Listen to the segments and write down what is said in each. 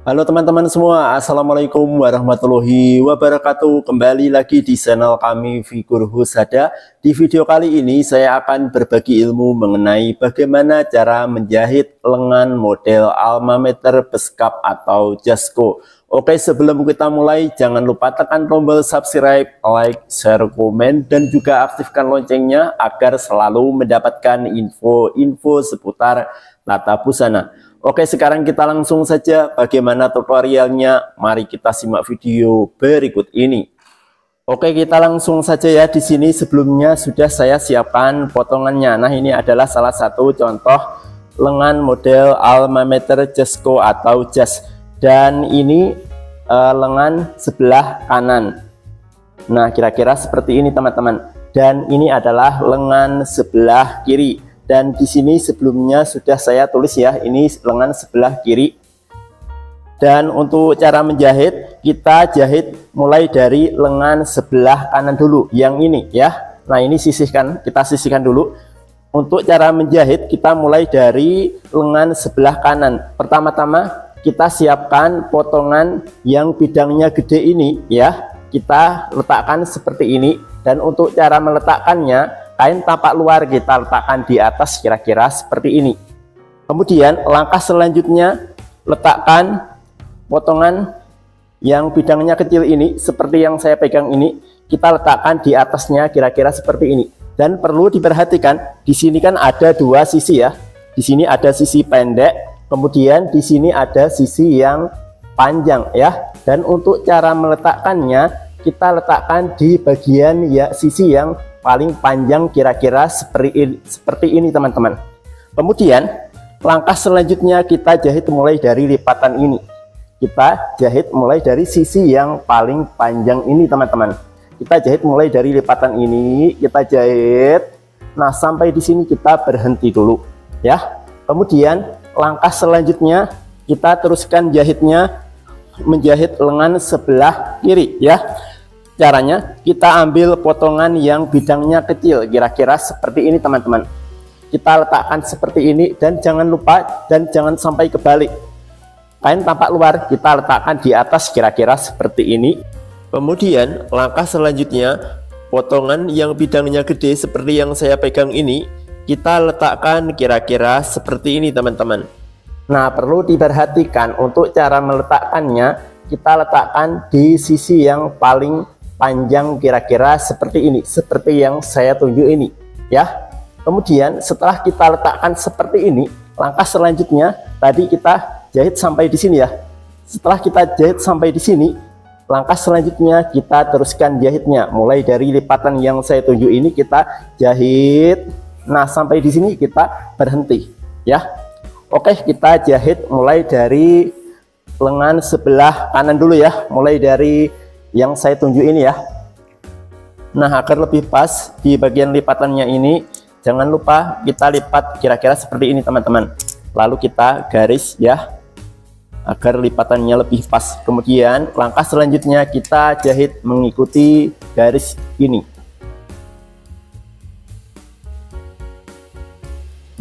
Halo teman-teman semua, Assalamualaikum warahmatullahi wabarakatuh. Kembali lagi di channel kami Figur Husada. Di video kali ini saya akan berbagi ilmu mengenai bagaimana cara menjahit lengan model alma mater beskap atau jasko. Oke, sebelum kita mulai jangan lupa tekan tombol subscribe, like, share, komen, dan juga aktifkan loncengnya agar selalu mendapatkan info-info seputar tata busana. Oke, sekarang kita langsung saja bagaimana tutorialnya. Mari kita simak video berikut ini. Oke, kita langsung saja ya. Di sini sebelumnya sudah saya siapkan potongannya. Nah, ini adalah salah satu contoh lengan model alma mater jasko atau jas. Dan ini lengan sebelah kanan. Nah, kira-kira seperti ini teman-teman. Dan ini adalah lengan sebelah kiri. Dan di sini sebelumnya sudah saya tulis ya, ini lengan sebelah kiri. Dan untuk cara menjahit, kita jahit mulai dari lengan sebelah kanan dulu, yang ini ya. Nah, ini sisihkan, kita sisihkan dulu. Untuk cara menjahit, kita mulai dari lengan sebelah kanan. Pertama-tama kita siapkan potongan yang bidangnya gede ini ya. Kita letakkan seperti ini. Dan untuk cara meletakkannya, kain tapak luar kita letakkan di atas kira-kira seperti ini. Kemudian langkah selanjutnya, letakkan potongan yang bidangnya kecil ini seperti yang saya pegang ini, kita letakkan di atasnya kira-kira seperti ini. Dan perlu diperhatikan, di sini kan ada dua sisi ya. Di sini ada sisi pendek, kemudian di sini ada sisi yang panjang ya. Dan untuk cara meletakkannya, kita letakkan di bagian ya sisi yang paling panjang kira-kira seperti ini teman-teman. Kemudian langkah selanjutnya kita jahit mulai dari lipatan ini. Kita jahit mulai dari sisi yang paling panjang ini teman-teman. Kita jahit mulai dari lipatan ini, kita jahit. Nah, sampai di sini kita berhenti dulu ya. Kemudian langkah selanjutnya kita teruskan jahitnya menjahit lengan sebelah kiri ya. Caranya kita ambil potongan yang bidangnya kecil kira-kira seperti ini teman-teman. Kita letakkan seperti ini dan jangan lupa dan jangan sampai kebalik. Kain tapak luar kita letakkan di atas kira-kira seperti ini. Kemudian langkah selanjutnya, potongan yang bidangnya gede seperti yang saya pegang ini kita letakkan kira-kira seperti ini teman-teman. Nah, perlu diperhatikan untuk cara meletakkannya, kita letakkan di sisi yang paling panjang kira-kira seperti ini, seperti yang saya tunjuk ini ya. Kemudian setelah kita letakkan seperti ini, langkah selanjutnya tadi kita jahit sampai di sini ya. Setelah kita jahit sampai di sini, langkah selanjutnya kita teruskan jahitnya mulai dari lipatan yang saya tunjuk ini, kita jahit. Nah, sampai di sini kita berhenti ya. Oke, kita jahit mulai dari lengan sebelah kanan dulu ya, mulai dari yang saya tunjuk ini ya. Nah, agar lebih pas di bagian lipatannya ini, jangan lupa kita lipat kira-kira seperti ini teman-teman. Lalu kita garis ya, agar lipatannya lebih pas. Kemudian langkah selanjutnya kita jahit mengikuti garis ini.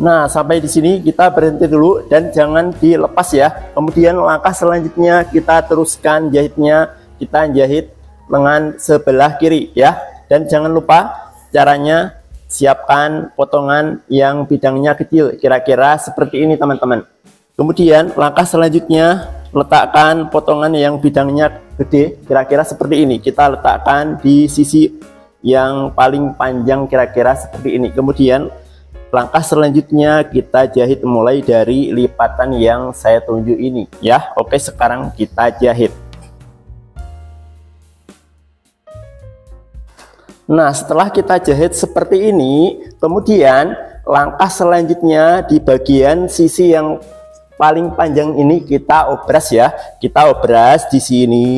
Nah, sampai di sini kita berhenti dulu dan jangan dilepas ya. Kemudian langkah selanjutnya kita teruskan jahitnya. Kita jahit lengan sebelah kiri ya. Dan jangan lupa caranya, siapkan potongan yang bidangnya kecil kira-kira seperti ini teman-teman. Kemudian langkah selanjutnya, letakkan potongan yang bidangnya gede kira-kira seperti ini. Kita letakkan di sisi yang paling panjang kira-kira seperti ini. Kemudian langkah selanjutnya kita jahit mulai dari lipatan yang saya tunjuk ini ya. Oke, sekarang kita jahit. Nah, setelah kita jahit seperti ini, kemudian langkah selanjutnya di bagian sisi yang paling panjang ini kita obras ya. Kita obras di sini.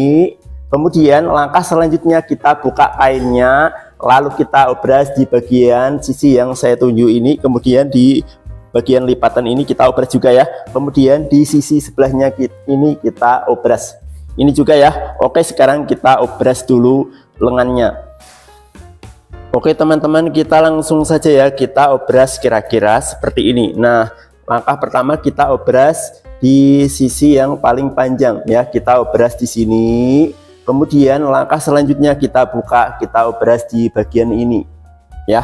Kemudian langkah selanjutnya kita buka kainnya, lalu kita obras di bagian sisi yang saya tunjuk ini. Kemudian di bagian lipatan ini kita obras juga ya. Kemudian di sisi sebelahnya ini kita obras. Ini juga ya. Oke, sekarang kita obras dulu lengannya. Oke teman-teman, kita langsung saja ya, kita obras kira-kira seperti ini. Nah, langkah pertama kita obras di sisi yang paling panjang ya. Kita obras di sini. Kemudian langkah selanjutnya kita buka, kita obras di bagian ini ya.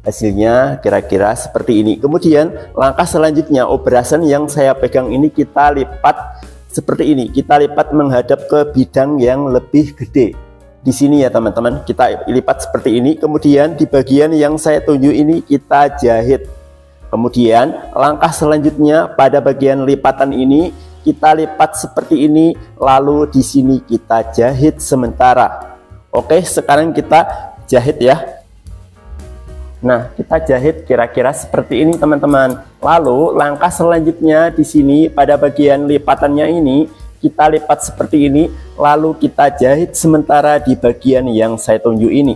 Hasilnya kira-kira seperti ini. Kemudian langkah selanjutnya obrasan yang saya pegang ini kita lipat seperti ini. Kita lipat menghadap ke bidang yang lebih gede. Di sini ya teman-teman, kita lipat seperti ini. Kemudian di bagian yang saya tunjuk ini kita jahit. Kemudian langkah selanjutnya pada bagian lipatan ini kita lipat seperti ini, lalu di sini kita jahit sementara. Oke, sekarang kita jahit ya. Nah, kita jahit kira-kira seperti ini teman-teman. Lalu langkah selanjutnya di sini pada bagian lipatannya ini kita lipat seperti ini, lalu kita jahit sementara di bagian yang saya tunjuk ini.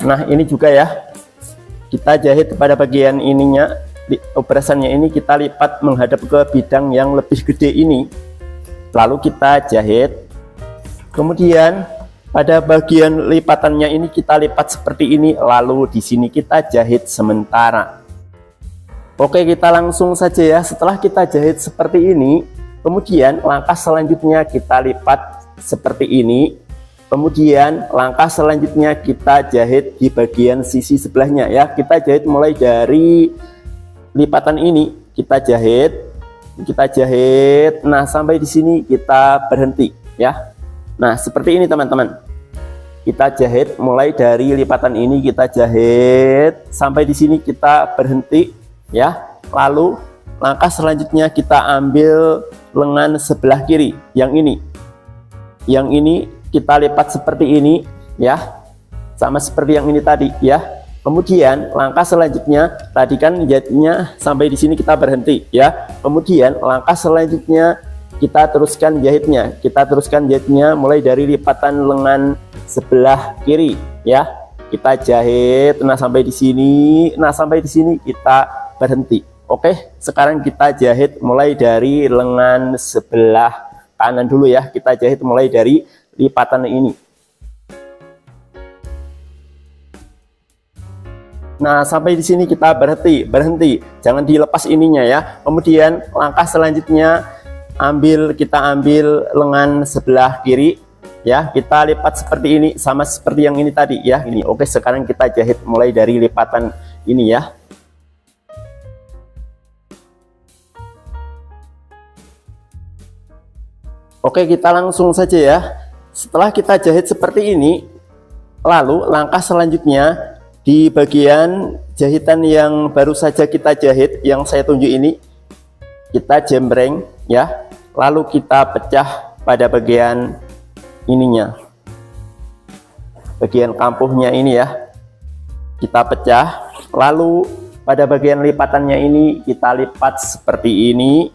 Nah, ini juga ya, kita jahit pada bagian ininya, obrasannya ini kita lipat menghadap ke bidang yang lebih gede ini, lalu kita jahit. Kemudian pada bagian lipatannya ini kita lipat seperti ini, lalu di sini kita jahit sementara. Oke, kita langsung saja ya. Setelah kita jahit seperti ini, kemudian langkah selanjutnya kita lipat seperti ini. Kemudian langkah selanjutnya kita jahit di bagian sisi sebelahnya ya. Kita jahit mulai dari lipatan ini, kita jahit. Nah, sampai di sini kita berhenti ya. Nah, seperti ini teman-teman. Kita jahit mulai dari lipatan ini, kita jahit sampai di sini kita berhenti ya. Lalu langkah selanjutnya kita ambil lengan sebelah kiri yang ini. Yang ini kita lipat seperti ini ya. Sama seperti yang ini tadi ya. Kemudian langkah selanjutnya tadi kan jahitnya sampai di sini kita berhenti ya. Kemudian langkah selanjutnya kita teruskan jahitnya. Kita teruskan jahitnya mulai dari lipatan lengan sebelah kiri ya. Kita jahit, nah sampai di sini. Nah, sampai di sini kita berhenti. Oke, sekarang kita jahit mulai dari lengan sebelah kanan dulu ya. Kita jahit mulai dari lipatan ini. Nah, sampai di sini kita berhenti. Jangan dilepas ininya ya. Kemudian langkah selanjutnya kita ambil lengan sebelah kiri ya. Kita lipat seperti ini, sama seperti yang ini tadi ya. Ini. Oke, sekarang kita jahit mulai dari lipatan ini ya. Oke, kita langsung saja ya. Setelah kita jahit seperti ini, lalu langkah selanjutnya di bagian jahitan yang baru saja kita jahit, yang saya tunjuk ini, kita jembreng ya. Lalu kita pecah pada bagian ininya, bagian kampuhnya ini ya. Kita pecah. Lalu pada bagian lipatannya ini kita lipat seperti ini.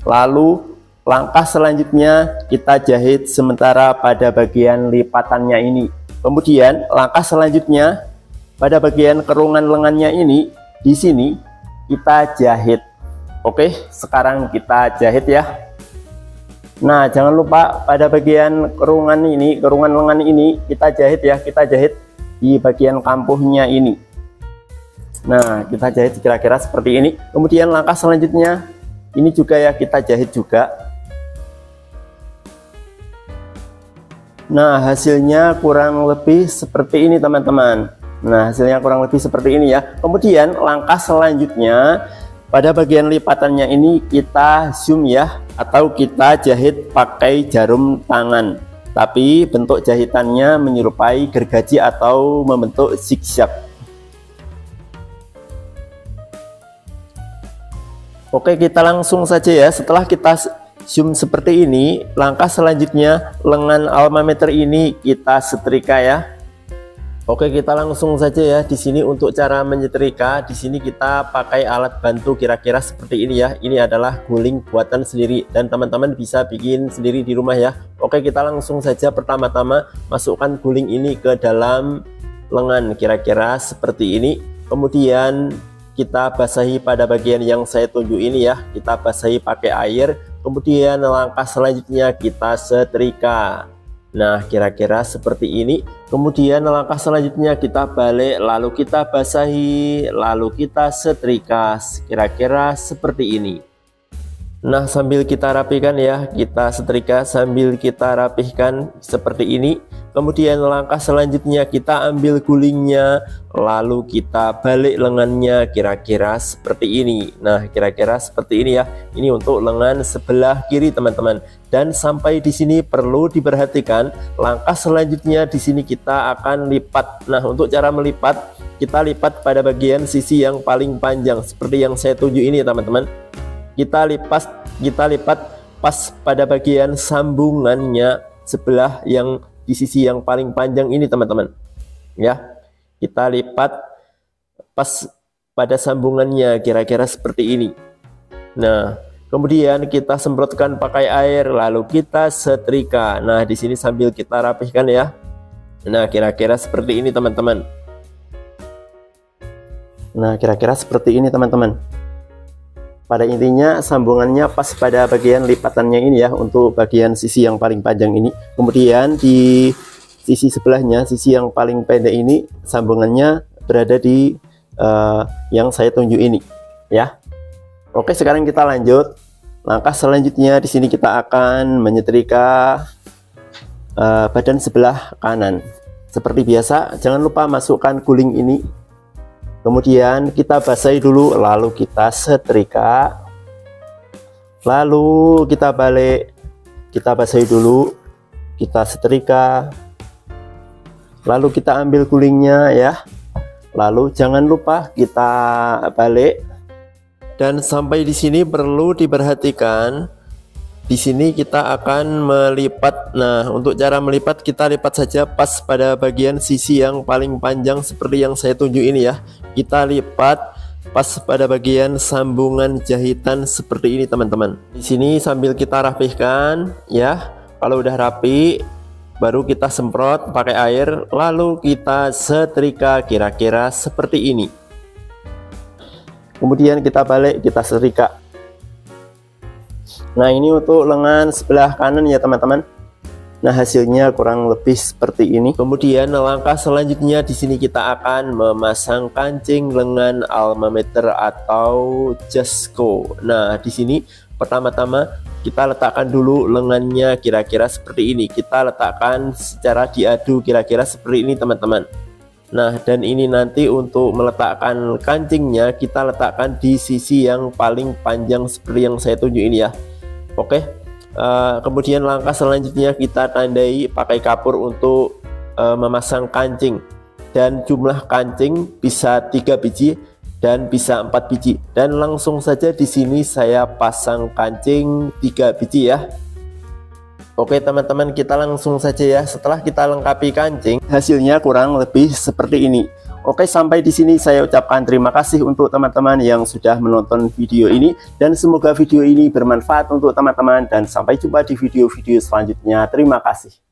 Lalu langkah selanjutnya kita jahit sementara pada bagian lipatannya ini. Kemudian langkah selanjutnya pada bagian kerungan lengannya ini, di sini kita jahit. Oke, sekarang kita jahit ya. Nah, jangan lupa pada bagian kerungan lengan ini kita jahit ya. Kita jahit di bagian kampuhnya ini. Nah, kita jahit kira-kira seperti ini. Kemudian langkah selanjutnya ini juga ya, kita jahit juga. Nah, hasilnya kurang lebih seperti ini teman-teman. Nah, hasilnya kurang lebih seperti ini ya. Kemudian langkah selanjutnya pada bagian lipatannya ini kita zoom ya, atau kita jahit pakai jarum tangan. Tapi bentuk jahitannya menyerupai gergaji atau membentuk zigzag. Oke, kita langsung saja ya. Setelah kita zoom seperti ini, langkah selanjutnya lengan alma mater ini kita setrika ya. Oke, kita langsung saja ya. Di sini untuk cara menyetrika, di sini kita pakai alat bantu kira-kira seperti ini ya. Ini adalah guling buatan sendiri dan teman-teman bisa bikin sendiri di rumah ya. Oke, kita langsung saja. Pertama-tama masukkan guling ini ke dalam lengan kira-kira seperti ini. Kemudian kita basahi pada bagian yang saya tunjuk ini ya. Kita basahi pakai air. Kemudian langkah selanjutnya kita setrika. Nah, kira-kira seperti ini. Kemudian langkah selanjutnya kita balik, lalu kita basahi, lalu kita setrika, kira-kira seperti ini. Nah, sambil kita rapikan ya, kita setrika sambil kita rapihkan seperti ini. Kemudian langkah selanjutnya kita ambil gulingnya, lalu kita balik lengannya kira-kira seperti ini. Nah, kira-kira seperti ini ya. Ini untuk lengan sebelah kiri teman-teman. Dan sampai di sini perlu diperhatikan, langkah selanjutnya di sini kita akan lipat. Nah, untuk cara melipat, kita lipat pada bagian sisi yang paling panjang seperti yang saya tunjuk ini teman-teman. Kita lipat pas pada bagian sambungannya sebelah yang di sisi yang paling panjang ini teman-teman ya. Kita lipat pas pada sambungannya kira-kira seperti ini. Nah, kemudian kita semprotkan pakai air, lalu kita setrika. Nah, di sini sambil kita rapihkan ya. Nah, kira-kira seperti ini teman-teman. Nah, kira-kira seperti ini teman-teman. Pada intinya sambungannya pas pada bagian lipatannya ini ya, untuk bagian sisi yang paling panjang ini. Kemudian di sisi sebelahnya, sisi yang paling pendek ini, sambungannya berada di yang saya tunjuk ini ya. Oke, sekarang kita lanjut. Langkah selanjutnya di sini kita akan menyetrika badan sebelah kanan. Seperti biasa, jangan lupa masukkan guling ini. Kemudian kita basahi dulu, lalu kita setrika, lalu kita balik, kita basahi dulu, kita setrika, lalu kita ambil gulingnya ya, lalu jangan lupa kita balik. Dan sampai di sini perlu diperhatikan, di sini kita akan melipat. Nah, untuk cara melipat kita lipat saja pas pada bagian sisi yang paling panjang seperti yang saya tunjuk ini ya. Kita lipat pas pada bagian sambungan jahitan seperti ini teman-teman. Di sini sambil kita rapihkan ya. Kalau udah rapi baru kita semprot pakai air, lalu kita setrika kira-kira seperti ini. Kemudian kita balik, kita setrika. Nah, ini untuk lengan sebelah kanan ya teman-teman. Nah, hasilnya kurang lebih seperti ini. Kemudian langkah selanjutnya di sini kita akan memasang kancing lengan alma mater atau Jasco. Nah, di sini pertama-tama kita letakkan dulu lengannya kira-kira seperti ini. Kita letakkan secara diadu kira-kira seperti ini teman-teman. Nah, dan ini nanti untuk meletakkan kancingnya kita letakkan di sisi yang paling panjang seperti yang saya tunjuk ini ya. Oke, kemudian langkah selanjutnya kita tandai pakai kapur untuk memasang kancing. Dan jumlah kancing bisa 3 biji dan bisa 4 biji. Dan langsung saja di sini saya pasang kancing 3 biji ya. Oke teman-teman, kita langsung saja ya. Setelah kita lengkapi kancing, hasilnya kurang lebih seperti ini. Oke, sampai di sini saya ucapkan terima kasih untuk teman-teman yang sudah menonton video ini, dan semoga video ini bermanfaat untuk teman-teman, dan sampai jumpa di video-video selanjutnya. Terima kasih.